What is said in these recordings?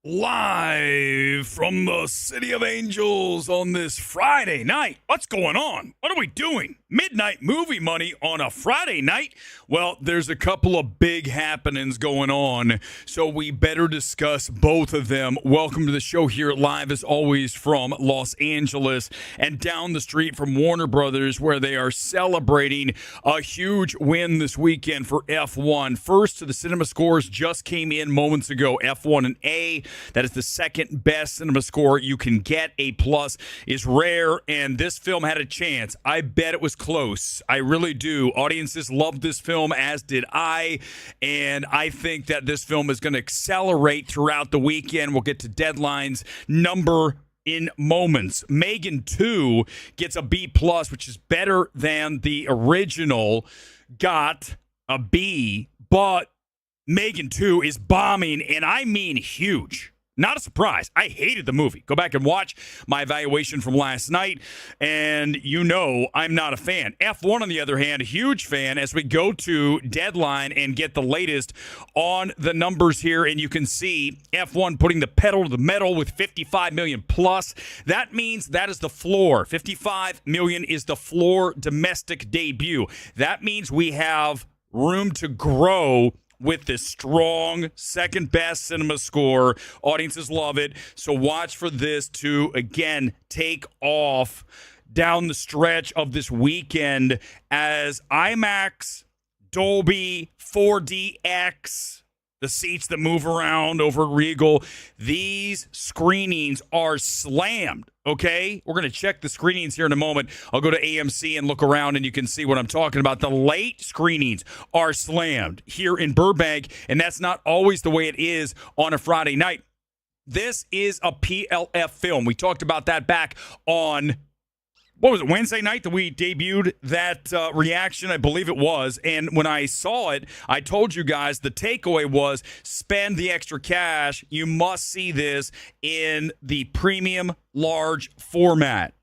Live from the City of Angels on this Friday night. What's going on? What are we doing? Midnight movie money on a Friday night? Well, there's a couple of big happenings going on, so we better discuss both of them. Welcome to the show here live, as always, from Los Angeles and down the street from Warner Brothers, where they are celebrating a huge win this weekend for F1. First to the cinema scores just came in moments ago. F1 and A. That is the second best cinema score you can get. A+ is rare, and this film had a chance. I bet it was close. I really do. Audiences loved this film, as did I, and I think that this film is going to accelerate throughout the weekend. We'll get to deadlines, number in moments. M3gan 2 gets a B+, which is better than the original. Got a B, but M3gan 2 is bombing, and I mean huge. Not a surprise. I hated the movie. Go back and watch my evaluation from last night, and you know I'm not a fan. F1, on the other hand, a huge fan as we go to deadline and get the latest on the numbers here, and you can see F1 putting the pedal to the metal with 55 million plus. That means that is the floor. 55 million is the floor domestic debut. That means we have room to grow with this strong second best cinema score. Audiences love it. So watch for this to, again, take off down the stretch of this weekend as IMAX, Dolby, 4DX, the seats that move around over Regal, these screenings are slammed. Okay, we're going to check the screenings here in a moment. I'll go to AMC and look around, and you can see what I'm talking about. The late screenings are slammed here in Burbank, and that's not always the way it is on a Friday night. This is a PLF film. We talked about that back on, what was it, Wednesday night that we debuted that reaction? I believe it was. And when I saw it, I told you guys the takeaway was spend the extra cash. You must see this in the premium large format,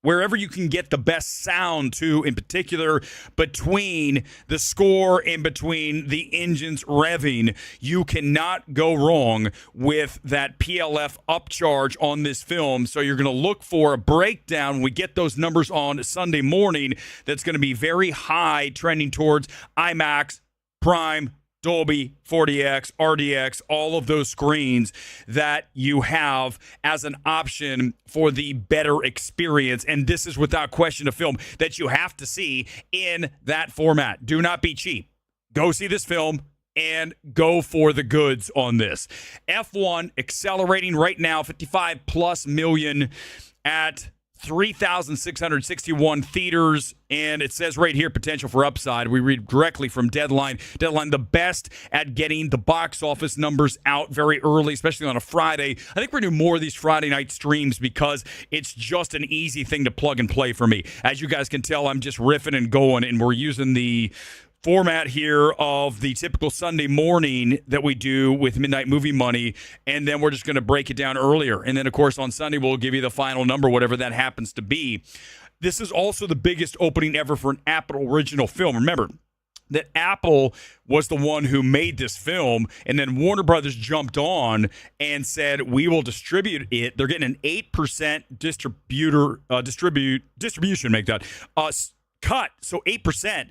wherever you can get the best sound to, in particular, between the score and between the engines revving. You cannot go wrong with that PLF upcharge on this film. So you're going to look for a breakdown when we get those numbers on Sunday morning. That's going to be very high, trending towards IMAX, Prime, Dolby, 4DX, RDX, all of those screens that you have as an option for the better experience. And this is without question a film that you have to see in that format. Do not be cheap. Go see this film and go for the goods on this. F1 accelerating right now, 55+ million at 3,661 theaters, and it says right here, potential for upside. We read directly from Deadline. Deadline, the best at getting the box office numbers out very early, especially on a Friday. I think we're going to do more of these Friday night streams because it's just an easy thing to plug and play for me. As you guys can tell, I'm just riffing and going, and we're using the format here of the typical Sunday morning that we do with Midnight Movie Money, and then we're just going to break it down earlier. And then, of course, on Sunday, we'll give you the final number, whatever that happens to be. This is also the biggest opening ever for an Apple original film. Remember that Apple was the one who made this film, and then Warner Brothers jumped on and said, we will distribute it. They're getting an 8% distribution, make that, cut, so 8%.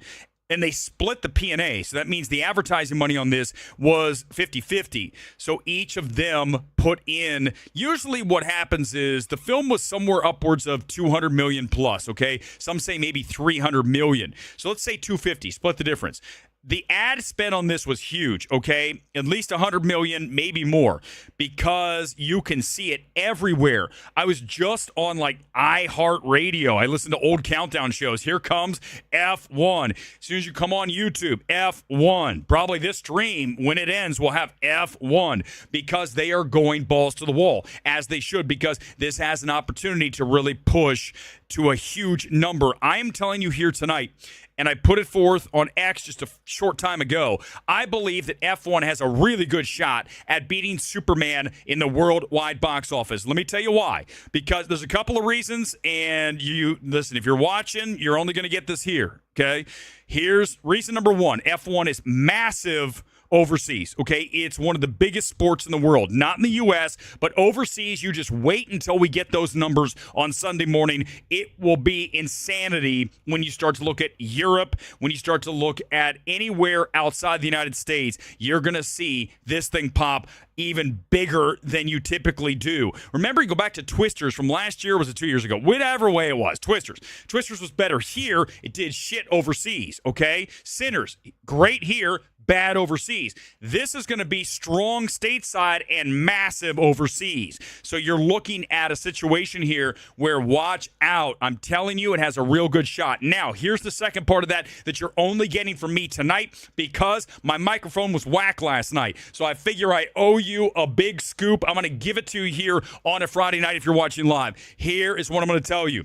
And they split the P&A. So that means the advertising money on this was 50-50. So each of them put in, usually what happens is the film was somewhere upwards of 200 million plus, okay? Some say maybe 300 million. So let's say 250, split the difference. The ad spend on this was huge, okay? At least 100 million, maybe more, because you can see it everywhere. I was just on like iHeartRadio. I listened to old countdown shows. Here comes F1. As soon as you come on YouTube, F1. Probably this stream, when it ends, will have F1 because they are going balls to the wall, as they should, because this has an opportunity to really push to a huge number. I am telling you here tonight, and I put it forth on X just a short time ago, I believe that F1 has a really good shot at beating Superman in the worldwide box office. Let me tell you why. Because there's a couple of reasons, and you listen, if you're watching, you're only going to get this here, okay? Here's reason number one. F1 is massive overseas, okay? It's one of the biggest sports in the world. Not in the U.S., but overseas, you just wait until we get those numbers on Sunday morning. It will be insanity when you start to look at Europe, when you start to look at anywhere outside the United States. You're going to see this thing pop even bigger than you typically do. Remember, you go back to Twisters from last year, was it 2 years ago? Whatever way it was, Twisters. Twisters was better here. It did shit overseas, okay? Sinners, great here, bad overseas. This is going to be strong stateside and massive overseas. So you're looking at a situation here where, watch out. I'm telling you, it has a real good shot. Now, here's the second part of that you're only getting from me tonight because my microphone was whack last night. So I figure I owe you a big scoop. I'm going to give it to you here on a Friday night if you're watching live. Here is what I'm going to tell you.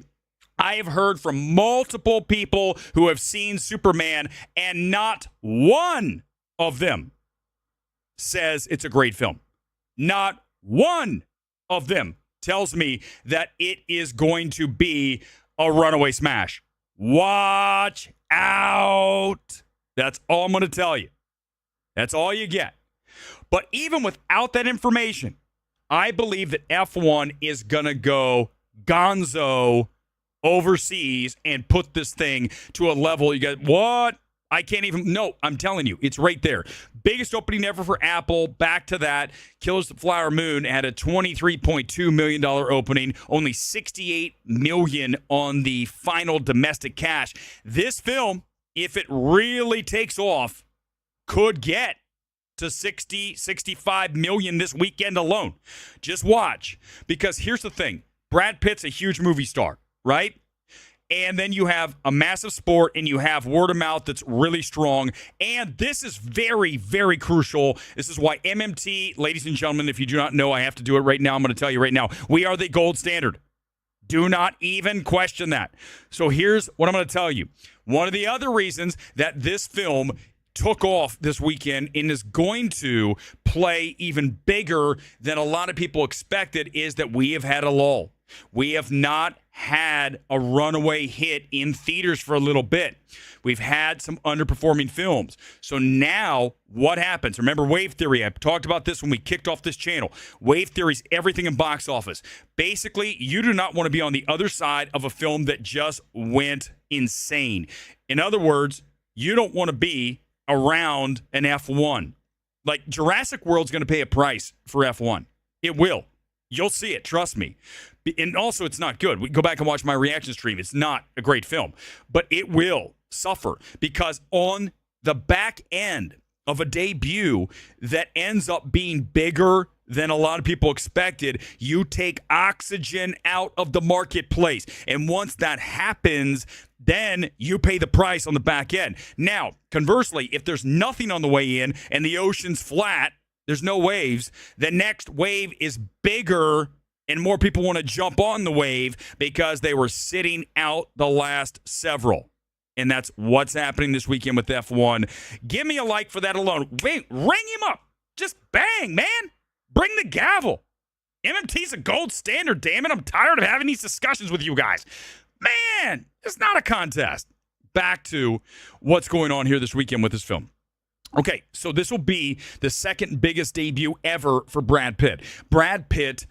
I have heard from multiple people who have seen Superman, and not one of them says it's a great film. Not one of them tells me that it is going to be a runaway smash. Watch out. That's all I'm going to tell you. That's all you get. But even without that information, I believe that F1 is going to go gonzo overseas and put this thing to a level you got, what? I can't even, no, I'm telling you, it's right there. Biggest opening ever for Apple. Back to that. Killers of the Flower Moon had a $23.2 million opening, only $68 million on the final domestic cash. This film, if it really takes off, could get to 60, 65 million this weekend alone. Just watch. Because here's the thing. Brad Pitt's a huge movie star, right? And then you have a massive sport, and you have word of mouth that's really strong. And this is very, very crucial. This is why MMT, ladies and gentlemen, if you do not know, I have to do it right now. I'm going to tell you right now. We are the gold standard. Do not even question that. So here's what I'm going to tell you. One of the other reasons that this film took off this weekend and is going to play even bigger than a lot of people expected is that we have had a lull. We have not had a runaway hit in theaters for a little bit. We've had some underperforming films. So now what happens? Remember Wave Theory. I talked about this when we kicked off this channel. Wave Theory is everything in box office. Basically, you do not want to be on the other side of a film that just went insane. In other words, you don't want to be around an F1. Like Jurassic World's going to pay a price for F1. It will. You'll see it. Trust me. And also, it's not good. We go back and watch my reaction stream. It's not a great film. But it will suffer because on the back end of a debut that ends up being bigger than a lot of people expected, you take oxygen out of the marketplace. And once that happens, then you pay the price on the back end. Now, conversely, if there's nothing on the way in and the ocean's flat, there's no waves, the next wave is bigger and more people want to jump on the wave because they were sitting out the last several. And that's what's happening this weekend with F1. Give me a like for that alone. Ring him up. Just bang, man. Bring the gavel. MMT's a gold standard, damn it. I'm tired of having these discussions with you guys. Man, it's not a contest. Back to what's going on here this weekend with this film. Okay, so this will be the second biggest debut ever for Brad Pitt. Brad Pitt,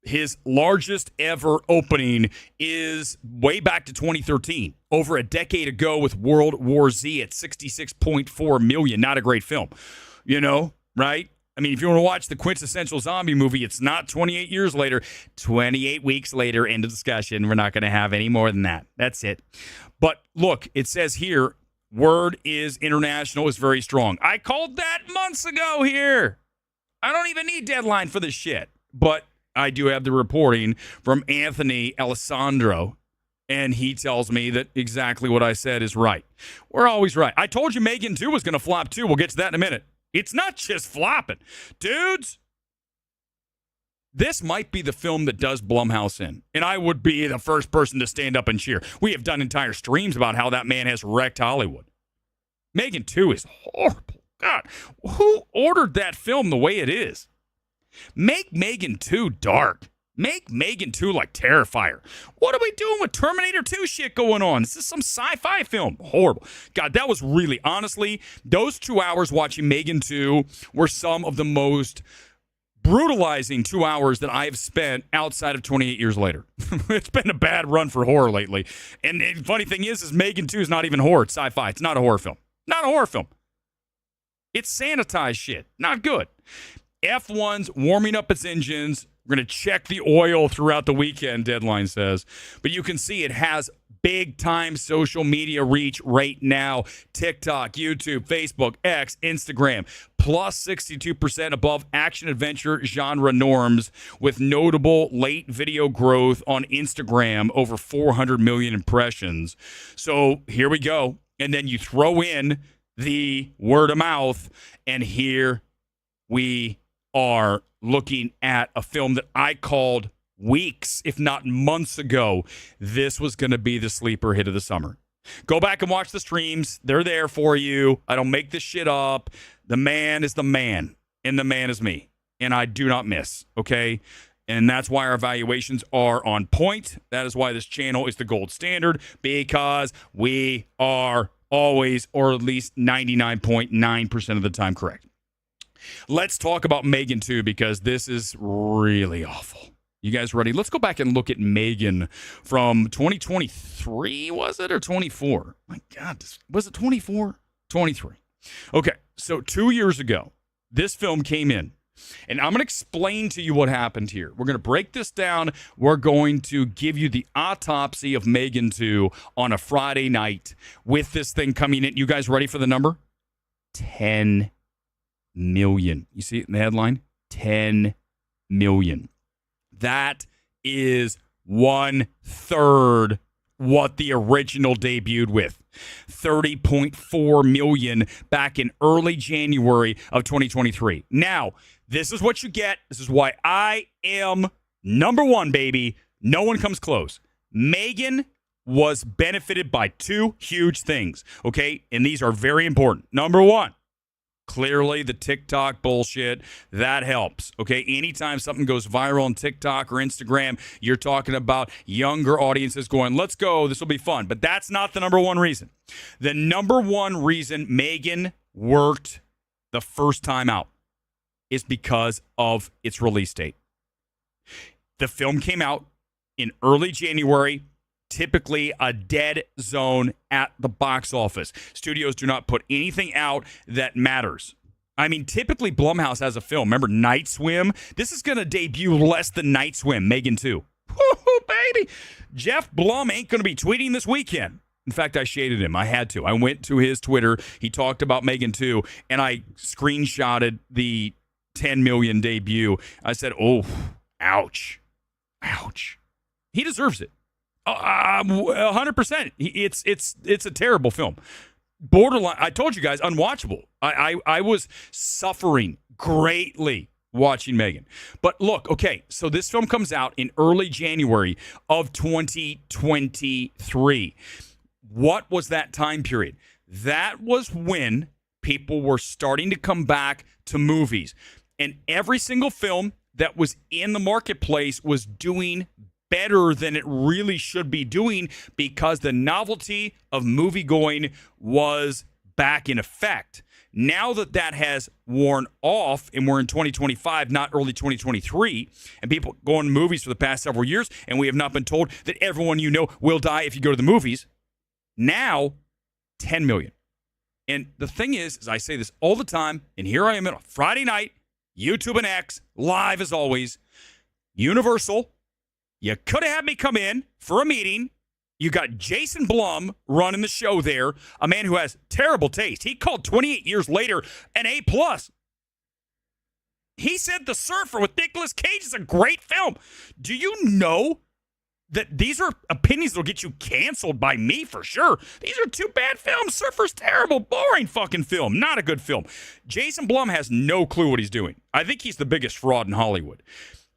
his largest ever opening is way back to 2013, over a decade ago with World War Z at $66.4 million. Not a great film, you know, right? I mean, if you want to watch the quintessential zombie movie, it's not 28 years later, 28 weeks later, end of discussion. We're not going to have any more than that. That's it. But look, it says here, word is international is very strong. I called that months ago here. I don't even need deadline for this shit. But I do have the reporting from Anthony Alessandro, and he tells me that exactly what I said is right. We're always right. I told you M3gan 2 was going to flop too. We'll get to that in a minute. It's not just flopping. Dudes, this might be the film that does Blumhouse in. And I would be the first person to stand up and cheer. We have done entire streams about how that man has wrecked Hollywood. M3gan 2 is horrible. God, who ordered that film the way it is? Make M3gan 2 dark. Make Megan 2 like Terrifier. What are we doing with Terminator 2 shit going on? This is some sci-fi film. Horrible. God, that was really, honestly, those 2 hours watching Megan 2 were some of the most brutalizing 2 hours that I have spent outside of 28 Years Later. It's been a bad run for horror lately. And the funny thing is Megan 2 is not even horror. It's sci-fi. It's not a horror film. Not a horror film. It's sanitized shit. Not good. F1's warming up its engines. We're going to check the oil throughout the weekend, Deadline says. But you can see it has big-time social media reach right now. TikTok, YouTube, Facebook, X, Instagram, plus 62% above action-adventure genre norms, with notable late video growth on Instagram, over 400 million impressions. So here we go. And then you throw in the word of mouth, and here we are looking at a film that I called weeks, if not months ago. This was going to be the sleeper hit of the summer. Go back and watch the streams. They're there for you. I don't make this shit up. The man is the man, and the man is me, and I do not miss, okay? And that's why our evaluations are on point. That is why this channel is the gold standard, because we are always, or at least 99.9% of the time, correct. Let's talk about Megan 2, because this is really awful. You guys ready? Let's go back and look at Megan from 2023, was it, or 24? My God, was it 24? 23. Okay, so 2 years ago, this film came in, and I'm going to explain to you what happened here. We're going to break this down. We're going to give you the autopsy of Megan 2 on a Friday night with this thing coming in. You guys ready for the number? 10 million. You see it in the headline? 10 million. That is 1/3 what the original debuted with. 30.4 million back in early January of 2023. Now, this is what you get. This is why I am number one, baby. No one comes close. Megan was benefited by two huge things, okay? And these are very important. Number one, clearly the TikTok bullshit, that helps, okay? Anytime something goes viral on TikTok or Instagram, you're talking about younger audiences going, let's go, this will be fun. But that's not the number one reason. The number one reason Megan worked the first time out is because of its release date. The film came out in early January, typically a dead zone at the box office. Studios do not put anything out that matters. I mean, typically Blumhouse has a film. Remember Night Swim? This is going to debut less than Night Swim, Megan 2. Woo-hoo, baby. Jeff Blum ain't going to be tweeting this weekend. In fact, I shaded him. I had to. I went to his Twitter. He talked about Megan 2, and I screenshotted the 10 million debut. I said, oh, ouch. Ouch. He deserves it. 100%. It's a terrible film. Borderline. I told you guys, unwatchable. I was suffering greatly watching Megan. But look, okay, so this film comes out in early January of 2023. What was that time period? That was when people were starting to come back to movies. And every single film that was in the marketplace was doing better than it really should be doing, because the novelty of movie going was back in effect. Now that that has worn off and we're in 2025, not early 2023, and people go to movies for the past several years, and we have not been told that everyone you know will die if you go to the movies, now 10 million. And the thing is I say this all the time, and here I am on a Friday night, YouTube and X, live as always, Universal. You could have had me come in for a meeting. You got Jason Blum running the show there, a man who has terrible taste. He called 28 Years Later an A+. He said The Surfer with Nicolas Cage is a great film. Do you know that these are opinions that will get you canceled by me for sure? These are two bad films. Surfer's terrible, boring fucking film. Not a good film. Jason Blum has no clue what he's doing. I think he's the biggest fraud in Hollywood.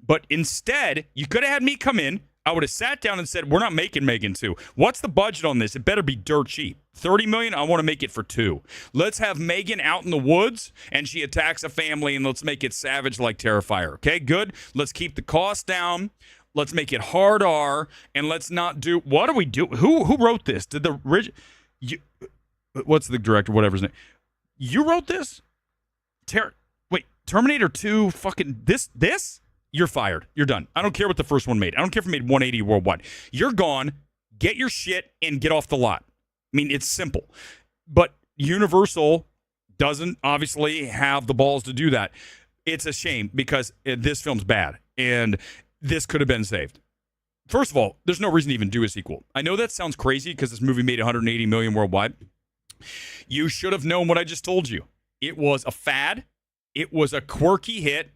But instead, you could have had me come in. I would have sat down and said, we're not making Megan 2. What's the budget on this? It better be dirt cheap. $30 million, I want to make it for 2. Let's have Megan out in the woods, and she attacks a family, and let's make it savage like Terrifier. Okay, good. Let's keep the cost down. Let's make it hard R, and let's not do. What do we do? Who wrote this? Did the what's the director? Whatever his name. You wrote this? Wait, Terminator 2. Fucking this. You're fired. You're done. I don't care what the first one made. I don't care if it made 180 worldwide. You're gone. Get your shit and get off the lot. I mean, it's simple. But Universal doesn't obviously have the balls to do that. It's a shame because this film's bad, and this could have been saved. First of all, there's no reason to even do a sequel. I know that sounds crazy because this movie made 180 million worldwide. You should have known what I just told you. It was a fad. It was a quirky hit,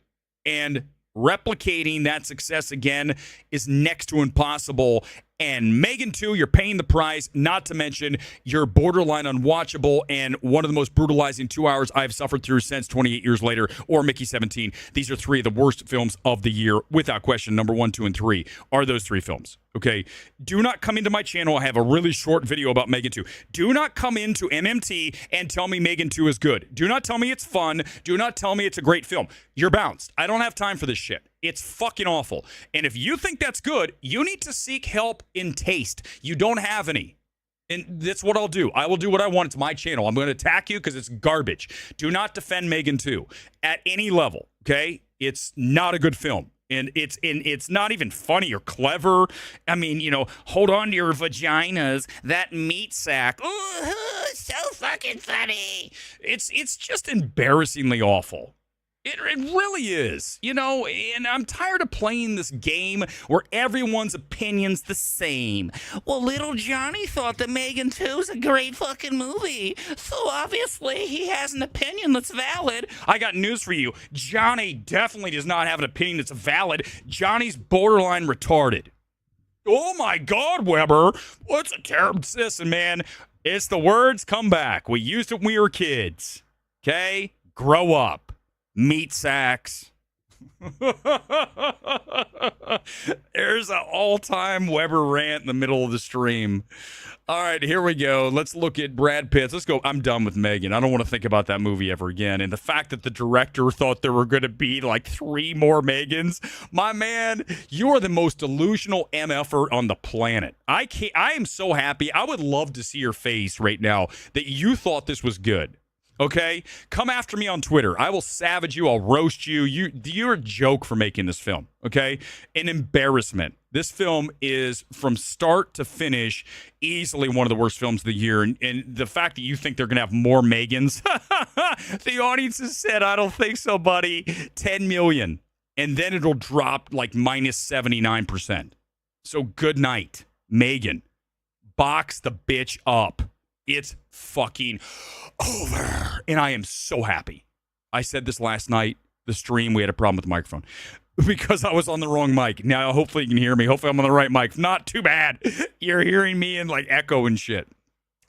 and replicating that success again is next to impossible. And Megan 2, you're paying the price, not to mention you're borderline unwatchable and one of the most brutalizing 2 hours I've suffered through since 28 Years Later or Mickey 17. These are 3 of the worst films of the year, without question. Number 1, 2, and 3 are those 3 films. Okay? Do not come into my channel. I have a really short video about Megan 2. Do not come into MMT and tell me Megan 2 is good. Do not tell me it's fun. Do not tell me it's a great film. You're bounced. I don't have time for this shit. It's fucking awful. And if you think that's good, you need to seek help in taste. You don't have any. And that's what I'll do. I will do what I want. It's my channel. I'm going to attack you because it's garbage. Do not defend Megan 2 at any level, okay? It's not a good film. And it's not even funny or clever. I mean, hold on to your vaginas. That meat sack. Ooh, so fucking funny. It's just embarrassingly awful. It really is, and I'm tired of playing this game where everyone's opinion's the same. Well, little Johnny thought that Megan 2's a great fucking movie, so obviously he has an opinion that's valid. I got news for you. Johnny definitely does not have an opinion that's valid. Johnny's borderline retarded. Oh my God, Weber. What's a terrible system, man? It's the words come back. We used it when we were kids. Okay? Grow up. Meat sacks. There's an all-time Weber rant in the middle of the stream. All right, here we go. Let's look at Brad Pitt. Let's go. I'm done with Megan. I don't want to think about that movie ever again. And the fact that the director thought there were going to be like 3 more Megans. My man, you are the most delusional MFer on the planet. I am so happy. I would love to see your face right now that you thought this was good. Okay? Come after me on Twitter. I will savage you. I'll roast you. You're a joke for making this film. Okay? An embarrassment. This film is, from start to finish, easily one of the worst films of the year. And the fact that you think they're going to have more Megans, the audience has said, I don't think so, buddy. 10 million. And then it'll drop like minus 79%. So good night, Megan. Box the bitch up. It's fucking over. And I am so happy. I said this last night, the stream, we had a problem with the microphone because I was on the wrong mic. Now, hopefully you can hear me. Hopefully I'm on the right mic. Not too bad. You're hearing me in like echo and shit.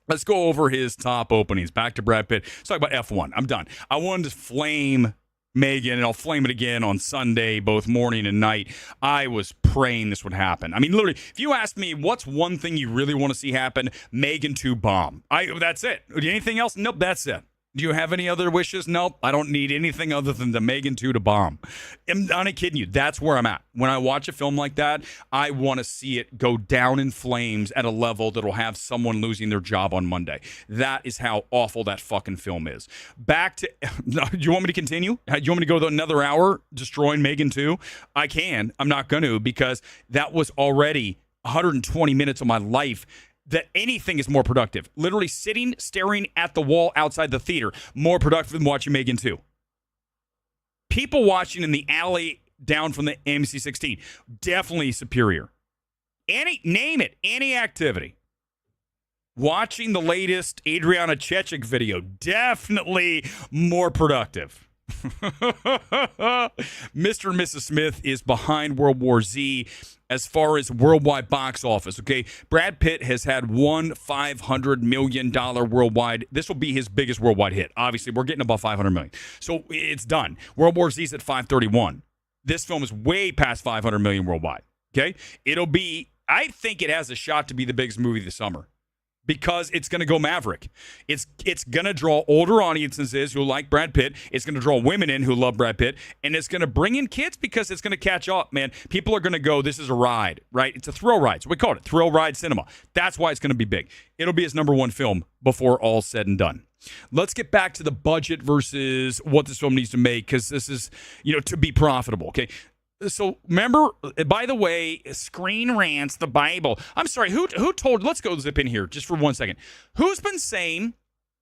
Let's go over his top openings. Back to Brad Pitt. Let's talk about F1. I'm done. I wanted to flame Megan, and I'll flame it again on Sunday, both morning and night. I was praying this would happen. I mean, literally, if you ask me what's one thing you really want to see happen, Megan 2 bomb. That's it. Anything else? Nope, that's it. Do you have any other wishes? Nope. I don't need anything other than the Megan 2 to bomb. I'm not kidding you. That's where I'm at. When I watch a film like that, I want to see it go down in flames at a level that'll have someone losing their job on Monday. That is how awful that fucking film is. Back to... Do you want me to continue? Do you want me to go another hour destroying Megan 2? I can. I'm not going to, because that was already 120 minutes of my life that anything is more productive. Literally sitting, staring at the wall outside the theater, more productive than watching Megan 2. People watching in the alley down from the AMC 16, definitely superior. Name it, any activity. Watching the latest Adriana Chechik video, definitely more productive. Mr. and Mrs. Smith is behind World War Z as far as worldwide box office, okay? Brad Pitt has had one $500 million worldwide. This will be his biggest worldwide hit. Obviously, we're getting above $500 million. So it's done. World War Z's at 531. This film is way past $500 million worldwide, Okay? I think it has a shot to be the biggest movie this summer because it's going to go Maverick. It's going to draw older audiences who like Brad Pitt. It's going to draw women in who love Brad Pitt. And it's going to bring in kids because it's going to catch up, man. People are going to go, this is a ride, right? It's a thrill ride. So we call it thrill ride cinema. That's why it's going to be big. It'll be his number one film before all's said and done. Let's get back to the budget versus what this film needs to make because this is, to be profitable, okay? So remember, by the way, Screen Rant's the Bible. I'm sorry, who told, let's go zip in here just for 1 second. Who's been saying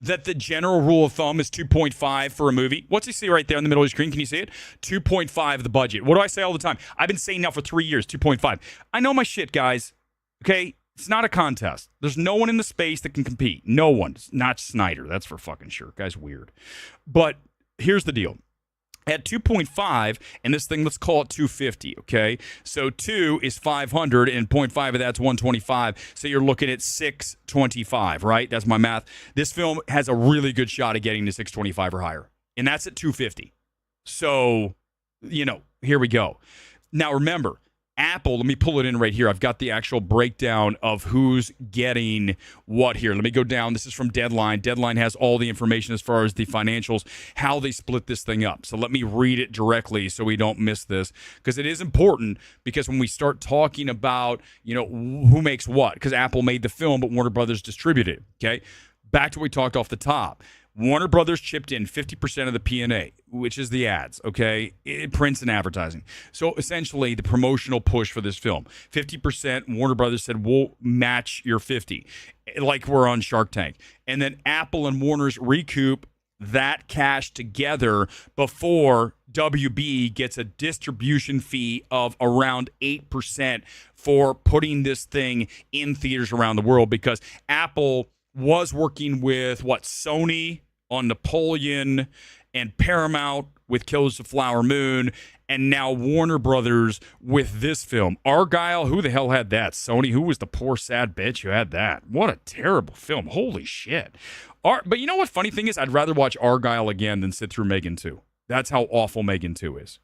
that the general rule of thumb is 2.5 for a movie? What's you see right there in the middle of the screen? Can you see it? 2.5 the budget. What do I say all the time? I've been saying now for 3 years, 2.5. I know my shit, guys. Okay? It's not a contest. There's no one in the space that can compete. No one. It's not Snyder. That's for fucking sure. Guy's weird. But here's the deal. At 2.5, and this thing, let's call it 250, okay? So 2 is 500, and 0.5 of that's 125. So you're looking at 625, right? That's my math. This film has a really good shot at getting to 625 or higher, and that's at 250. So, here we go. Now, remember, Apple, let me pull it in right here. I've got the actual breakdown of who's getting what here. Let me go down. This is from Deadline. Deadline has all the information as far as the financials, how they split this thing up. So let me read it directly so we don't miss this because it is important because when we start talking about, who makes what, because Apple made the film, but Warner Brothers distributed it, okay? Back to what we talked off the top. Warner Brothers chipped in 50% of the P&A, which is the ads, okay? Prints and advertising. So essentially the promotional push for this film. 50%, Warner Brothers said, we'll match your 50, like we're on Shark Tank. And then Apple and Warner's recoup that cash together before WB gets a distribution fee of around 8% for putting this thing in theaters around the world because Apple was working with, Sony on Napoleon and Paramount with Killers of the Flower Moon, and now Warner Brothers with this film. Argyle, who the hell had that? Sony, who was the poor sad bitch who had that? What a terrible film. Holy shit. But you know what funny thing is? I'd rather watch Argyle again than sit through Megan 2. That's how awful Megan 2 is.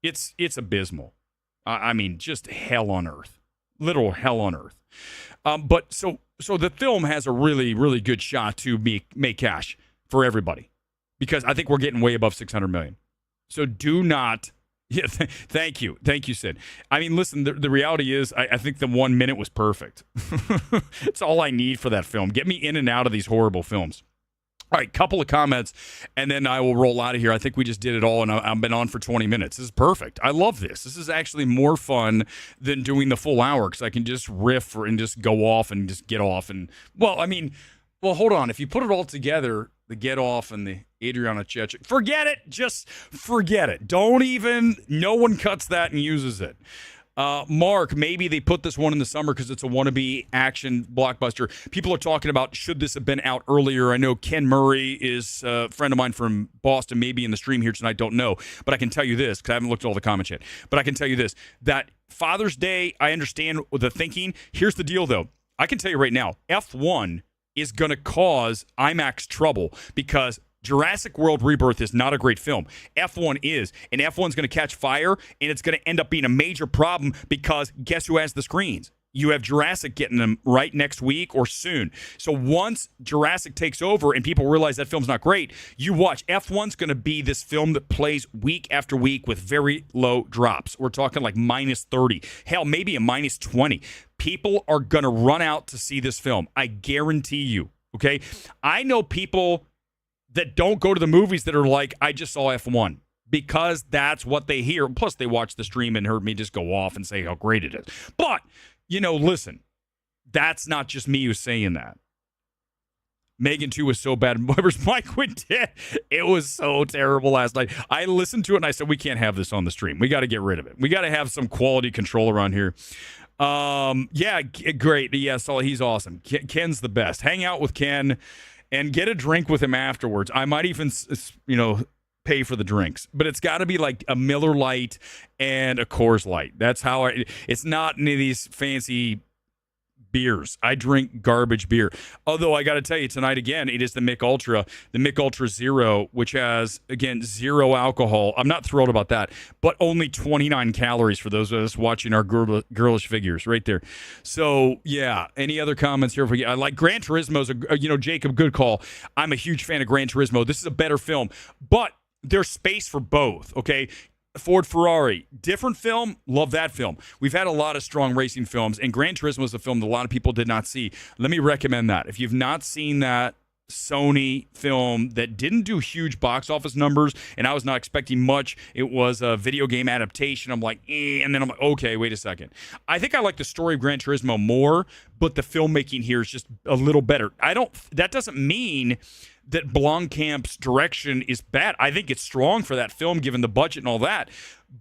It's abysmal. I mean, just hell on earth. Literal hell on earth. But so the film has a really, really good shot to make cash for everybody because I think we're getting way above $600 million. So do not. Yeah, thank you, Sid. I mean, listen. The reality is, I think the 1 minute was perfect. It's all I need for that film. Get me in and out of these horrible films. All right, couple of comments, and then I will roll out of here. I think we just did it all, and I've been on for 20 minutes. This is perfect. I love this. This is actually more fun than doing the full hour because I can just riff and just go off and just get off. And, hold on. If you put it all together, the Get Off and the Adriana Chechik, forget it. Just forget it. No one cuts that and uses it. Mark, maybe they put this one in the summer because it's a wannabe action blockbuster. People are talking about should this have been out earlier. I know Ken Murray is a friend of mine from Boston, maybe in the stream here tonight, don't know. But I can tell you this, because I haven't looked at all the comments yet. But I can tell you this, that Father's Day, I understand the thinking. Here's the deal, though. I can tell you right now, F1 is going to cause IMAX trouble because Jurassic World Rebirth is not a great film. F1 is, and F1's going to catch fire, and it's going to end up being a major problem because guess who has the screens? You have Jurassic getting them right next week or soon. So once Jurassic takes over and people realize that film's not great, you watch. F1's going to be this film that plays week after week with very low drops. We're talking like minus 30. Hell, maybe a minus 20. People are going to run out to see this film. I guarantee you, okay? I know people that don't go to the movies that are like, I just saw F1. Because that's what they hear. Plus, they watch the stream and heard me just go off and say how great it is. But listen, that's not just me who's saying that. Megan 2 was so bad. Whoever's Mike went dead. It was so terrible last night. I listened to it and I said, we can't have this on the stream. We got to get rid of it. We got to have some quality control around here. Yeah, great. Yeah, so he's awesome. Ken's the best. Hang out with Ken and get a drink with him afterwards. I might even, pay for the drinks, but it's got to be like a Miller Lite and a Coors Light. That's how it's not any of these fancy beers. I drink garbage beer. Although I got to tell you, tonight again, it is the Mick Ultra Zero, which has, again, zero alcohol. I'm not thrilled about that, but only 29 calories for those of us watching our girlish figures right there. So, yeah, any other comments here? I like Gran Turismo's, Jacob, good call. I'm a huge fan of Gran Turismo. This is a better film, but there's space for both, okay? Ford Ferrari, different film, love that film. We've had a lot of strong racing films, and Gran Turismo is a film that a lot of people did not see. Let me recommend that. If you've not seen that Sony film that didn't do huge box office numbers, and I was not expecting much, it was a video game adaptation. I'm like, and then I'm like, okay, wait a second. I think I like the story of Gran Turismo more, but the filmmaking here is just a little better. That doesn't mean that Blomkamp's direction is bad. I think it's strong for that film, given the budget and all that.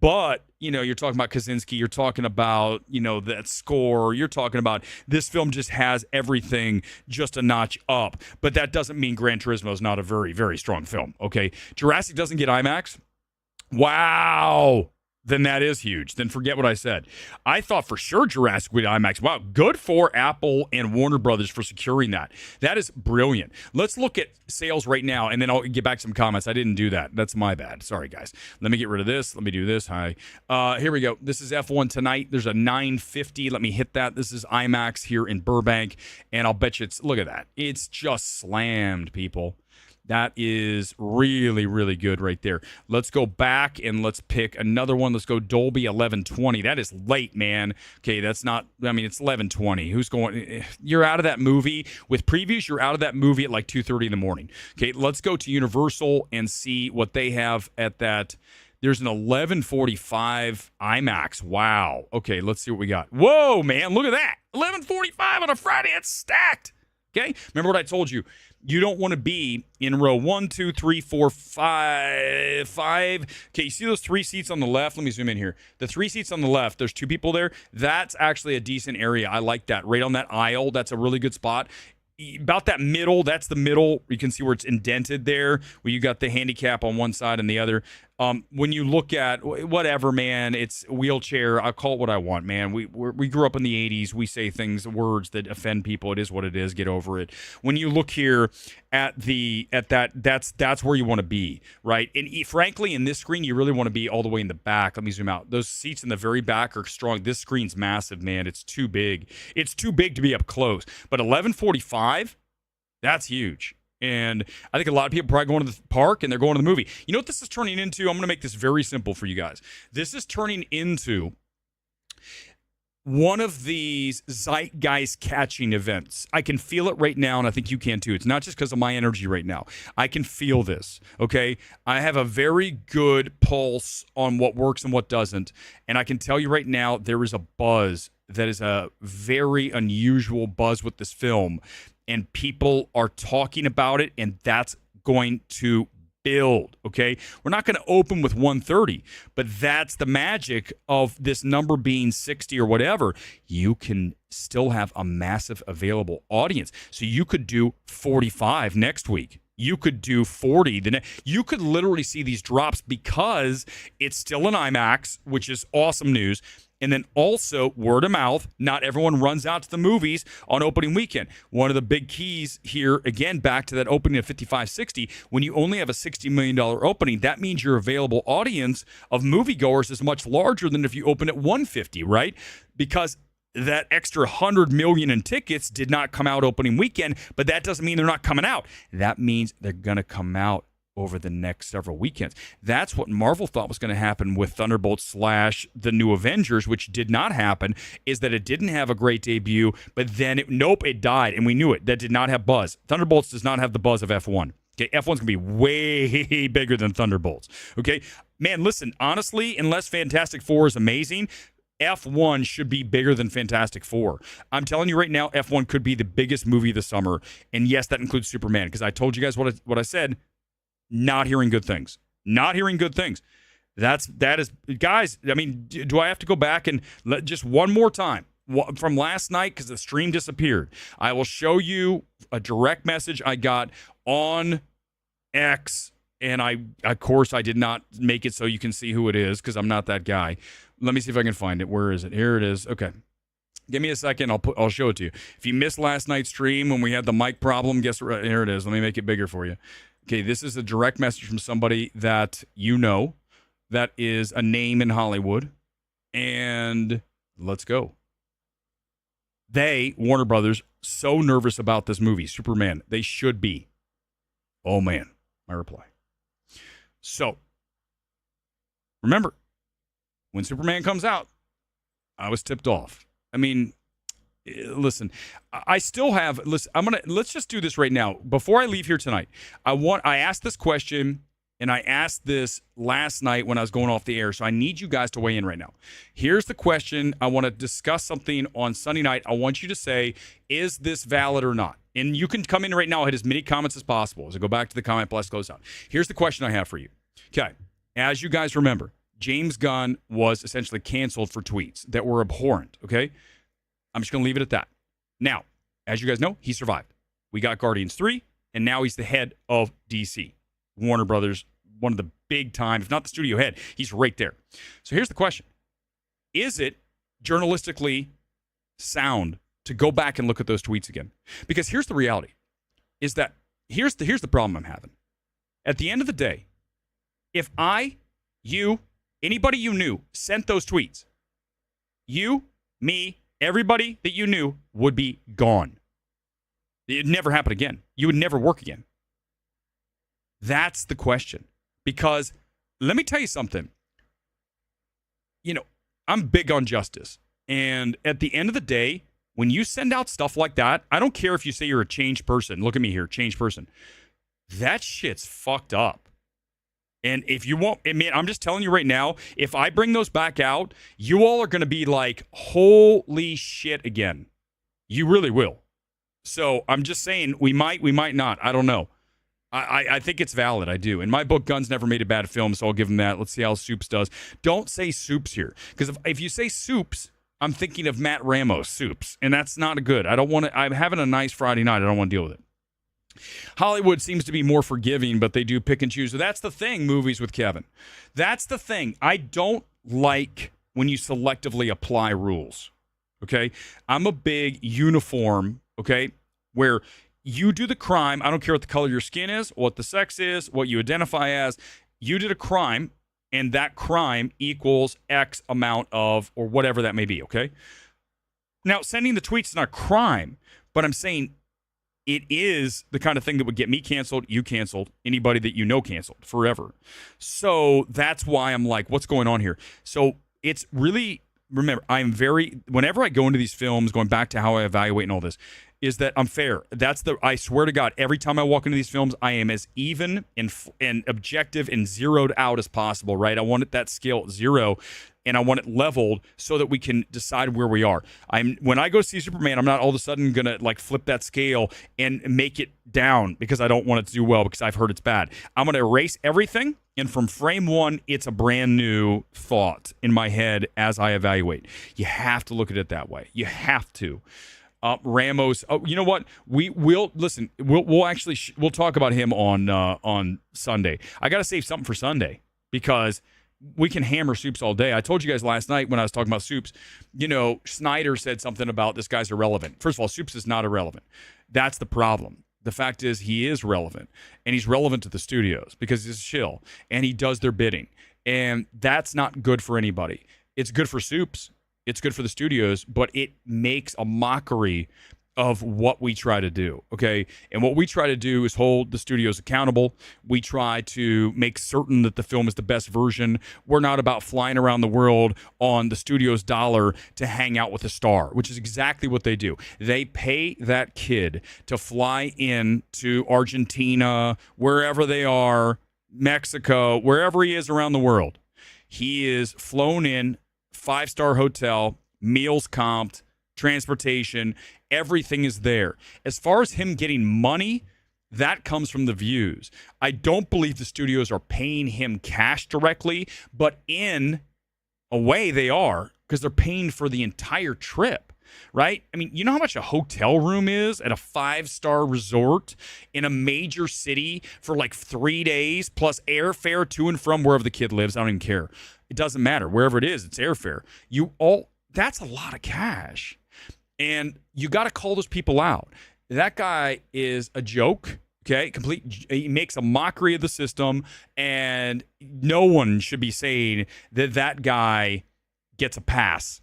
But, you're talking about Kaczynski, you're talking about, that score, you're talking about this film just has everything just a notch up. But that doesn't mean Gran Turismo is not a very, very strong film, okay? Jurassic doesn't get IMAX? Wow. Then that is huge. Then forget what I said. I thought for sure Jurassic would IMAX. Wow, good for Apple and Warner Brothers for securing that. That is brilliant. Let's look at sales right now, and then I'll get back some comments. I didn't do that. That's my bad. Sorry, guys. Let me get rid of this. Let me do this. Hi. Here we go. This is F1 tonight. There's a 950. Let me hit that. This is IMAX here in Burbank, and I'll bet you look at that. It's just slammed, people. That is really, really good right there. Let's go back and let's pick another one. Let's go Dolby 1120. That is late, man. Okay, that's not, it's 1120. Who's going? You're out of that movie. With previews, you're out of that movie at like 2:30 in the morning. Okay, let's go to Universal and see what they have at that. There's an 1145 IMAX. Wow. Okay, let's see what we got. Whoa, man, look at that. 1145 on a Friday. That's stacked. Okay, remember what I told you. You don't want to be in row 1, 2, 3, 4, 5. Okay, you see those 3 seats on the left? Let me zoom in here. The 3 seats on the left, there's 2 people there. That's actually a decent area. I like that. Right on that aisle, that's a really good spot. About that middle, that's the middle. You can see where it's indented there, where you got the handicap on one side and the other. When you look at whatever, man, it's wheelchair. I'll call it what I want, man. We grew up in the 80s. We say words that offend people. It is what it is. Get over it. When you look here at that's where you want to be, right? And frankly, in this screen, you really want to be all the way in the back. Let me zoom out. Those seats in the very back are strong. This screen's massive, man. It's too big. It's too big to be up close. But 1145, that's huge. And I think a lot of people are probably going to the park and they're going to the movie. You know what this is turning into? I'm going to make this very simple for you guys. This is turning into one of these zeitgeist catching events. I can feel it right now, and I think you can too. It's not just because of my energy right now. I can feel this, okay? I have a very good pulse on what works and what doesn't. And I can tell you right now, there is a buzz that is a very unusual buzz with this film. And people are talking about it, and that's going to build, okay? We're not going to open with 130, but that's the magic of this number being 60 or whatever. You can still have a massive available audience. So you could do 45 next week. You could do 40. You could literally see these drops because it's still an IMAX, which is awesome news. And then also word of mouth. Not everyone runs out to the movies on opening weekend. One of the big keys here, again, back to that opening of 55-60, when you only have a $60 million opening, that means your available audience of moviegoers is much larger than if you open at 150, right? Because that extra 100 million in tickets did not come out opening weekend, but that doesn't mean they're not coming out. That means they're going to come out over the next several weekends. That's what Marvel thought was going to happen with Thunderbolts / the New Avengers, which did not happen, is that it didn't have a great debut, but then it died, and we knew it. That did not have buzz. Thunderbolts does not have the buzz of F1. Okay, F1's going to be way bigger than Thunderbolts. Okay, man, listen, honestly, unless Fantastic Four is amazing, F1 should be bigger than Fantastic Four. I'm telling you right now, F1 could be the biggest movie of the summer, and yes, that includes Superman, because I told you guys what I said. Not hearing good things. Not hearing good things. That is, guys, I mean, do I have to go back and just one more time from last night because the stream disappeared? I will show you a direct message I got on X, and of course, I did not make it so you can see who it is because I'm not that guy. Let me see if I can find it. Where is it? Here it is. Okay. Give me a second. I'll show it to you. If you missed last night's stream when we had the mic problem, guess what? Here it is. Let me make it bigger for you. Okay, this is a direct message from somebody that you know that is a name in Hollywood. And let's go. They, Warner Brothers, so nervous about this movie, Superman. They should be. Oh, man. My reply. So, remember, when Superman comes out, I was tipped off. I mean, listen, I still have, let's just do this right now. Before I leave here tonight, I asked this question, and I asked this last night when I was going off the air, so I need you guys to weigh in right now. Here's the question. I want to discuss something on Sunday night. I want you to say, is this valid or not? And you can come in right now, hit as many comments as possible. As I go back to the comment, blast, close out. Here's the question I have for you. Okay, as you guys remember, James Gunn was essentially canceled for tweets that were abhorrent, okay? I'm just going to leave it at that. Now, as you guys know, he survived. We got Guardians 3, and now he's the head of DC. Warner Brothers, one of the big time, if not the studio head, he's right there. So here's the question. Is it journalistically sound to go back and look at those tweets again? Because here's the reality, is that here's the problem I'm having. At the end of the day, if you, anybody you knew sent those tweets, you, me, everybody that you knew would be gone. It'd never happen again. You would never work again. That's the question. Because let me tell you something. You know, I'm big on justice. And at the end of the day, when you send out stuff like that, I don't care if you say you're a changed person. Look at me here, changed person. That shit's fucked up. And if you won't, I mean, I'm just telling you right now, if I bring those back out, you all are going to be like, holy shit again. You really will. So I'm just saying, we might not. I don't know. I think it's valid. I do. In my book, Gunn's never made a bad film, so I'll give him that. Let's see how Soups does. Don't say Soups here. Because if you say Soups, I'm thinking of Matt Ramos, Soups. And that's not good. I don't want to, I'm having a nice Friday night. I don't want to deal with it. Hollywood seems to be more forgiving, but they do pick and choose. So that's the thing, movies with Kevin. That's the thing. I don't like when you selectively apply rules, okay? I'm a big uniform, okay, where you do the crime. I don't care what the color of your skin is, what the sex is, what you identify as. You did a crime, and that crime equals X amount of, or whatever that may be, okay? Now, sending the tweets is not a crime, but I'm saying it is the kind of thing that would get me canceled, you canceled, anybody that you know canceled forever. So that's why I'm like, what's going on here? So it's really, remember, whenever I go into these films, going back to how I evaluate and all this, is that I'm fair. I swear to God, every time I walk into these films, I am as even and objective and zeroed out as possible, right? I want that scale at 0, and I want it leveled so that we can decide where we are. When I go see Superman, I'm not all of a sudden going to like flip that scale and make it down because I don't want it to do well because I've heard it's bad. I'm going to erase everything, and from frame 1, it's a brand new thought in my head as I evaluate. You have to look at it that way. You have to. Ramos. Oh, you know what? We'll talk about him on Sunday. I got to save something for Sunday because we can hammer Soups all day. I told you guys last night when I was talking about Soups, you know, Snyder said something about this guy's irrelevant. First of all, Soups is not irrelevant. That's the problem. The fact is he is relevant, and he's relevant to the studios because he's chill and he does their bidding, and that's not good for anybody. It's good for Soups. It's good for the studios, but it makes a mockery of what we try to do, okay? And what we try to do is hold the studios accountable. We try to make certain that the film is the best version. We're not about flying around the world on the studio's dollar to hang out with a star, which is exactly what they do. They pay that kid to fly in to Argentina, wherever they are, Mexico, wherever he is around the world. He is flown in, 5-star hotel, meals comped, transportation, everything is there. As far as him getting money, that comes from the views. I don't believe the studios are paying him cash directly, but in a way they are because they're paying for the entire trip, right? I mean, you know how much a hotel room is at a 5-star resort in a major city for like 3 days plus airfare to and from wherever the kid lives? I don't even care. It doesn't matter. Wherever it is, it's airfare. That's a lot of cash. And you got to call those people out. That guy is a joke. Okay, he makes a mockery of the system, and no one should be saying that guy gets a pass.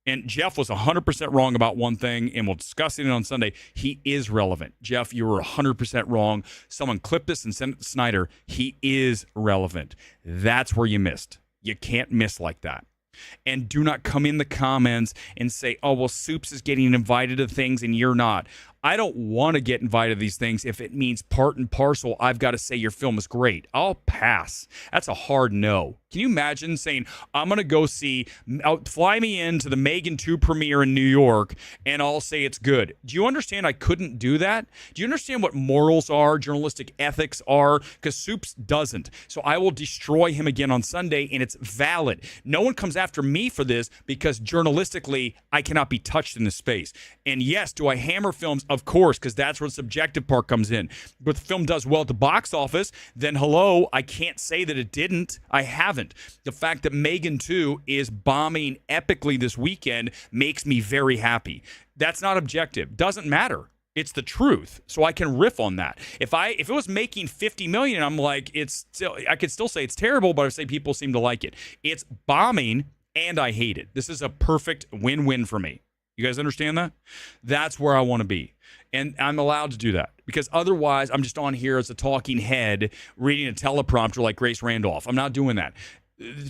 And Jeff was 100% wrong about one thing, and we'll discuss it on Sunday. He is relevant. Jeff, you were 100% wrong. Someone clip this and send it to Snyder. He is relevant. That's where you missed. You can't miss like that. And do not come in the comments and say, oh, well, Soups is getting invited to things and you're not. I don't want to get invited to these things if it means part and parcel I've got to say your film is great. I'll pass. That's a hard no. Can you imagine saying, I'm going to go fly me into the M3gan 2 premiere in New York, and I'll say it's good. Do you understand I couldn't do that? Do you understand what morals are, journalistic ethics are? Because Soups doesn't. So I will destroy him again on Sunday, and it's valid. No one comes after me for this because journalistically, I cannot be touched in this space. And yes, do I hammer films? Of course, because that's where the subjective part comes in. But the film does well at the box office, then hello, I can't say that it didn't. I haven't. The fact that M3gan 2 is bombing epically this weekend makes me very happy. That's not objective. Doesn't matter. It's the truth. So I can riff on that. If it was making $50 million, I'm like, I could still say it's terrible, but I say people seem to like it. It's bombing, and I hate it. This is a perfect win-win for me. You guys understand that? That's where I want to be. And I'm allowed to do that because otherwise I'm just on here as a talking head reading a teleprompter like Grace Randolph. I'm not doing that.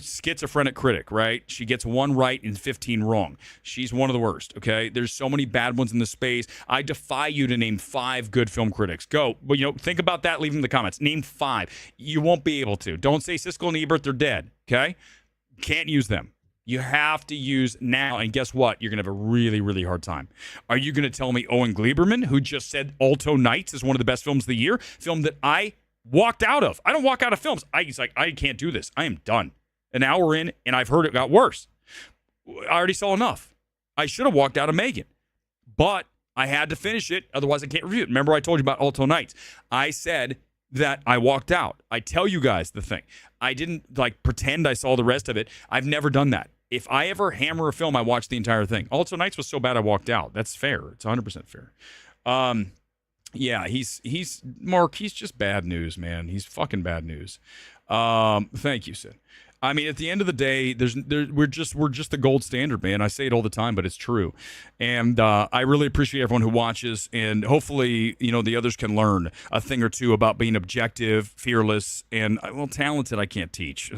Schizophrenic critic, right? She gets one right and 15 wrong. She's one of the worst, okay? There's so many bad ones in the space. I defy you to name 5 good film critics. Go. But, think about that. Leave them in the comments. Name 5. You won't be able to. Don't say Siskel and Ebert. They're dead, okay? Can't use them. You have to use now, and guess what? You're going to have a really, really hard time. Are you going to tell me Owen Gleiberman, who just said Alto Nights is one of the best films of the year, film that I walked out of? I don't walk out of films. He's like, I can't do this. I am done. An hour in, and I've heard it got worse. I already saw enough. I should have walked out of M3gan, but I had to finish it. Otherwise, I can't review it. Remember I told you about Alto Nights. I said that I walked out. I tell you guys the thing. I didn't pretend I saw the rest of it. I've never done that. If I ever hammer a film, I watch the entire thing. Alto Nights was so bad I walked out. That's fair. It's 100% fair. Yeah, he's Mark. He's just bad news, man. He's fucking bad news. Thank you, Sid. I mean, at the end of the day, we're just the gold standard, man. I say it all the time, but it's true. And I really appreciate everyone who watches, and hopefully, the others can learn a thing or two about being objective, fearless, and talented. I can't teach.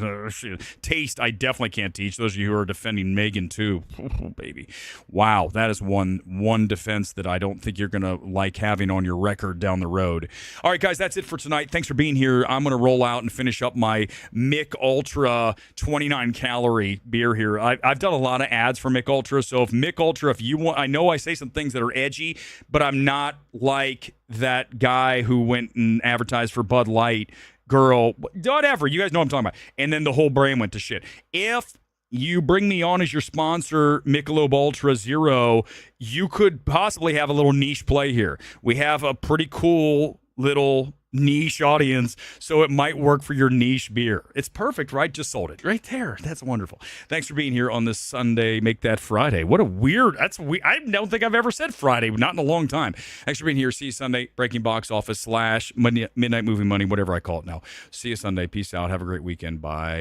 Taste, I definitely can't teach. Those of you who are defending M3gan too, oh, baby, wow, that is one defense that I don't think you're gonna like having on your record down the road. All right, guys, that's it for tonight. Thanks for being here. I'm gonna roll out and finish up my Mick Ultra 29 calorie beer here. I've done a lot of ads for Mick Ultra, so if Mick Ultra, if you want, I know I say some things that are edgy, but I'm not like that guy who went and advertised for Bud Light, girl, whatever. You guys know what I'm talking about. And then the whole brand went to shit. If you bring me on as your sponsor, Michelob Ultra Zero, you could possibly have a little niche play here. We have a pretty cool little niche audience, so it might work for your niche beer. It's perfect, right? Just sold it right there. That's wonderful. Thanks for being here on this Sunday. Make that Friday. What a weird. I don't think I've ever said Friday, not in a long time. Thanks for being here. See you Sunday. Breaking Box Office / Midnight Movie Money, whatever I call it now. See you Sunday. Peace out. Have a great weekend. Bye.